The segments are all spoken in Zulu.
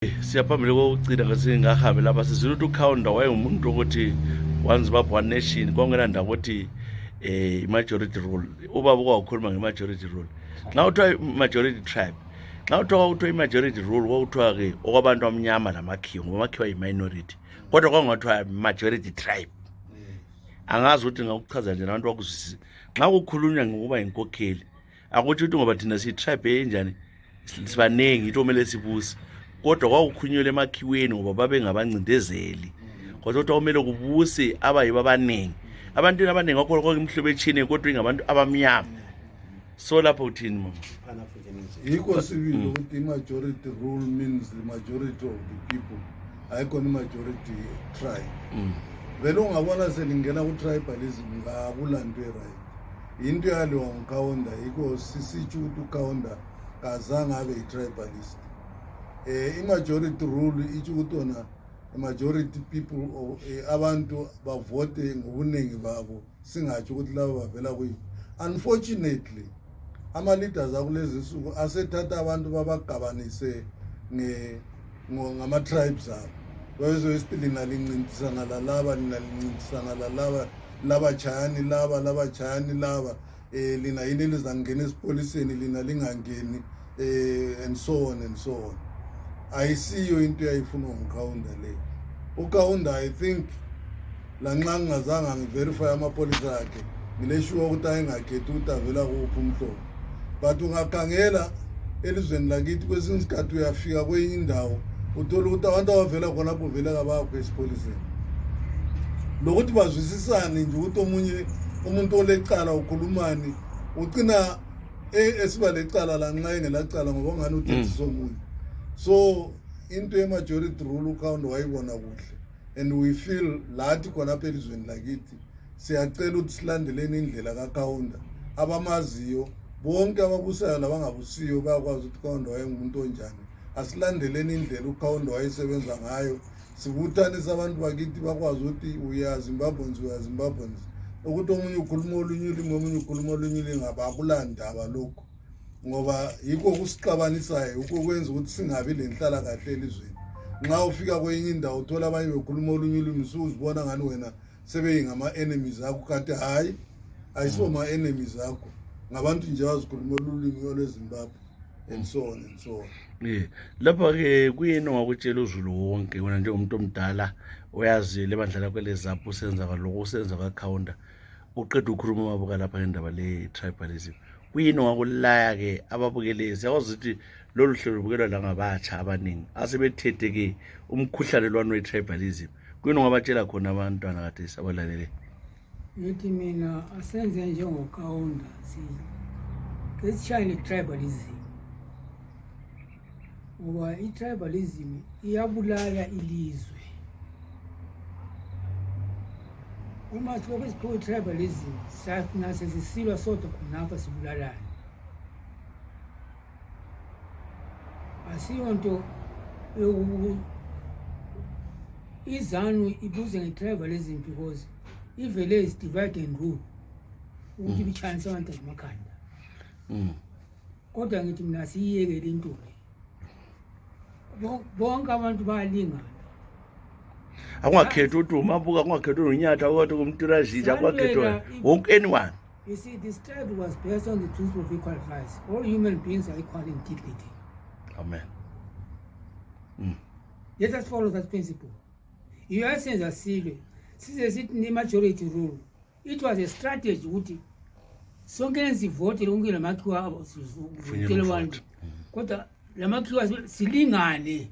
Siyaphambili kokugcina ngasingahambe lapha sizile ukuthi uCounter wayengumuntu ukuthi one Zimbabwe one nation kwakungenanda ukuthi i-majority rule ubaba kwawukhuluma nge-majority rule nxa kuthiwa i-majority tribe nxa kuthiwa i-majority rule kwakuthiwa-ke okwabantu amnyama lamakhiwa ngoba amakhiwa yi-minority kodwa kwakungathiwa majority tribe angazi ukuthi ngakuchaza njani abantu bakuzwisise nxa kukhulunywa ngokuba yinkokheli akutsho ukuthi ngoba thina siyi-tribe enjani sibanengi into kumele sibuse kodwa kwakukhulunyelwa emakhiweni ngoba babengabancindezeli kodwa kumele kubuse abayibo abanengi abantu abanengi kakhulu kwakuyimihlobo etshiyeneyo kodwa ingabantu abamnyama so lapho uthini mama yikho sibili ukuthi i-majority rule means the majority of the people ayikhona i-majority tribe vele ungabona selingena ku-tribalism ngakulanto erayi into yaliwa nguCounter yikho sisitsho ukuthi uCounter kazange abe yi-tribalist i-majority rule itsho ukuthi ona majority people abantu bavote ngobuningi babo singatsho ukuthi laba bavela kuyi unfortunately ama-leaders akulezi nsuku asethatha abantu babagabanise ngama-tribes abo babezoyisithi lina lincintisana lalaba lina lincintisana lalaba labachayani laba lina yini elizangena esipoliseni lina lingangeni and so on and so on ayisiyo into yayifuna nguCounter le uCounter I think lanxa ngingazange ngiverify amapolisa akhe ngileshuwa ukuthi ayengakhethi ukuthi avela kuphi umhlobo but ungakhangela elizweni lakithi kwesinye isikhathi uyafika kwenye indawo uthola ukuthi abantu abavela khonapho vele kabakho esipoliseni lokuthi bazwisisane nje ukuthi umuntu olecala ukhulumani ugcina esiba lecala lanxa engelacala ngoba ngani uthethiso omunye so into ye-majority rule uCounter wayibona kuhle and we feel lathi khonapha elizweni lakithi siyacela ukuthi silandeleni indlela kaCounter abamaziyo bonke ababusayo labangabusiyo bayakwazi ukuthi uCounter wayengumuntu onjani asilandeleni indlela uCounter wayesebenza ngayo sibuthanisa abantu bakithi bakwazi ukuthi uyaZimbabweans ukuthi omunye ukhuluma olunye ulimi omunye ukhuluma olunye ulimi abakulandaba lokho ngoba yikho kusixabanisayo yikho kwenza ukuthi singabi lenhlala kahle elizweni nxa ufika kwenye indawo uthola abanye bekhuluma olunye ulimi usuzibona ngani wena sebeyingama-enemies akho kanti hayi ayisibo ma-enemies akho ngabantu nje bazikhuluma olulimi olweZimbabwe and so on and so on. Lapha-ke kuyini ongakutshela uzulu wonke wena njengomuntu omdala oyazi lebandla lakho leZAPU usenza kaloko usenza kaCounter uqeda ukhuluma mabuka lapha ngendaba le-tribalism kuyini ongakulaya-ke ababukeli siyakwazi ukuthi lolu hlelo lubukelwa langabatsha abaningi asebethethe-ke umkhuhlane lwani we-tribalism kuyini ongabatshela khona abantwana kade sabalalele ngithi mina asenze njengoCounter kesishayele i-tribalism ngoba i-tribalism iyabulala ilizwe uma silobe siqoka i-tribalism nase sisilwa sodwa khonapha sibulalane asiyo nto izanu ibuze nge-tribalism because ivele is divide and rule ukuthi bichanisa abantu ngamakhanda kodwa ngithi mina siyiyekele into le bonke abantu bayalingana akungakhethi ukuthi umabuka akungakhethi unyatha akwathi kumtirajija akungakhethi wonke anyone. You see, this tribe was based on the principle of equal rights. All human beings are equal in dignity. Amen. Let us follow that principle. You are saying that since the majority rule, it was a strategy ukuthi sonke nesivote lonke lamakhiwa sivotele abantu kodwa lamakhiwa silingane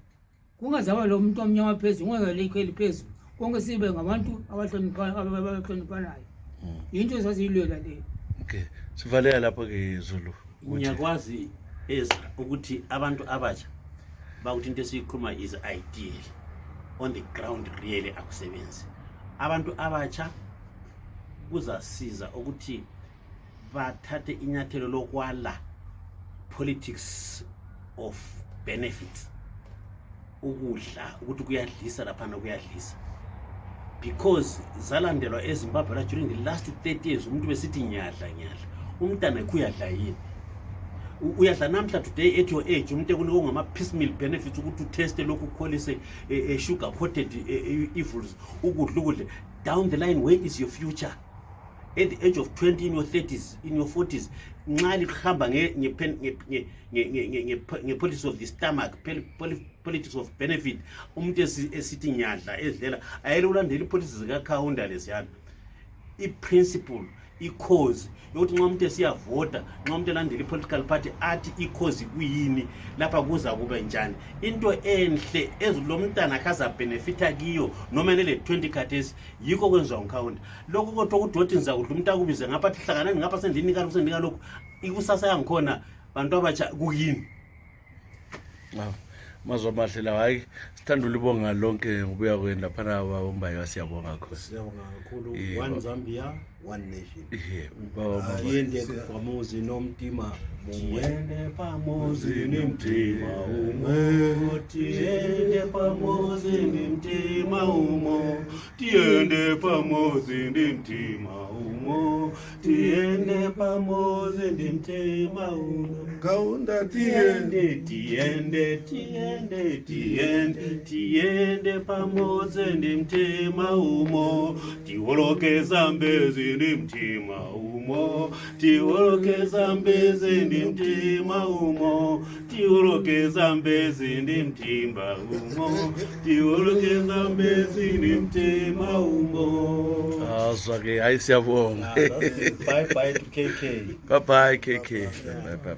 kungazaba lo muntu omnyama phezulu kungaleikheli phezulu konke sibe ngabantu abahloniphanayo into esasiyilwela leyo. Okay, sivalela lapho-ke Zulu. Ngiyakwazi ukuthi abantu abatsha bakuthi into esiyikhuluma is ideal on the ground really akusebenzi. Abantu abatsha kuzasiza ukuthi bathathe inyathelo lokwala politics of benefits ukudla ukuthi kuyadlisa lapha nokuyadlisa because zalandelwa eZimbabwe during the last 30 years umuntu besithi nyadla umntana kuyadla yini uyadla namhla today at your age umuntu ekunika ngama-piecemeal benefits ukuthi uteste lokhu ukholise sugar coated evils ukudle down the line. Where is your future? At the age of 20, in your 30s, in your 40s, nxa lihamba nge-politics of the stomach, politics of benefit, umuntu esithi nyadla edlela ayele ulandela i-politics zikakhawunda lesiyana. I-principle, i-cause yokuthi nxa umuntu esiyavota, nxa umuntu elandela i-political party athi i-cause kuyini lapha kuza kube njani. Into enhle lo mntana akhaza benefita kiyo noma nele 20 khathesi yikho kwenziwa ngukhawunda. Lokho kodwa ukuthi wothi ngizakudla umuntu akubize ngapha athi hlanganani ngapha sendinika lokhu ikusasa yangikhona bantu abatsha kuyini. Mazwa mahle lawa, hayi sithanda ulibonga lonke ngokubuya kwenu laphana baBombayi, siyabonga kakhulu. Siyabonga kakhulu. One Zambia, one nation. Tiende pamozi nomtima Tiende pamozi nimtima umo, tiende pamozi nimtima umo, tiende pamozi nimtima umo, tiende pamozi nimtima umo. Kaunda Tiende pamozi nimtima umo, tiwoloke Zambezi nimtima umo, tiwoloke Zambezi nimtima umo, tiwoloke Zambezi nimtima umo, tiwoloke Zambezi nimtima umo. Azwake, hayi siyabonga. Bye bye to KK. Bye bye KK. Bye bye.